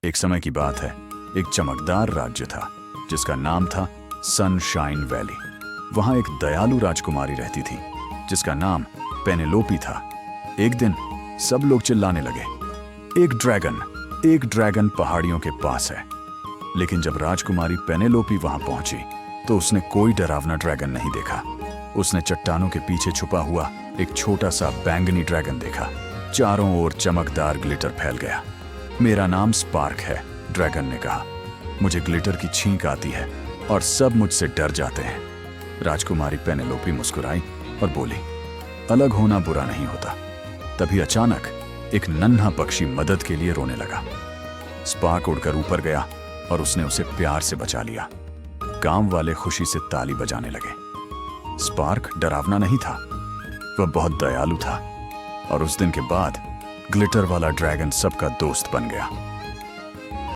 एक समय की बात है, एक चमकदार राज्य था जिसका नाम था सनशाइन वैली। वहां एक दयालु राजकुमारी रहती थी जिसका नाम पेनेलोपी था। एक दिन सब लोग चिल्लाने लगे, एक ड्रैगन पहाड़ियों के पास है। लेकिन जब राजकुमारी पेनेलोपी वहां पहुंची तो उसने कोई डरावना ड्रैगन नहीं देखा। उसने चट्टानों के पीछे छुपा हुआ एक छोटा सा बैंगनी ड्रैगन देखा। चारों ओर चमकदार ग्लिटर फैल गया। मेरा नाम स्पार्क है, ड्रैगन ने कहा। मुझे ग्लिटर की छींक आती है और सब मुझसे डर जाते हैं। राजकुमारी पेनेलोपी मुस्कुराई और बोली, अलग होना बुरा नहीं होता। तभी अचानक एक नन्हा पक्षी मदद के लिए रोने लगा। स्पार्क उड़कर ऊपर गया और उसने उसे प्यार से बचा लिया। गांव वाले खुशी से ताली बजाने लगे। स्पार्क डरावना नहीं था, वह बहुत दयालु था और उस दिन के बाद ग्लिटर वाला ड्रैगन सबका दोस्त बन गया।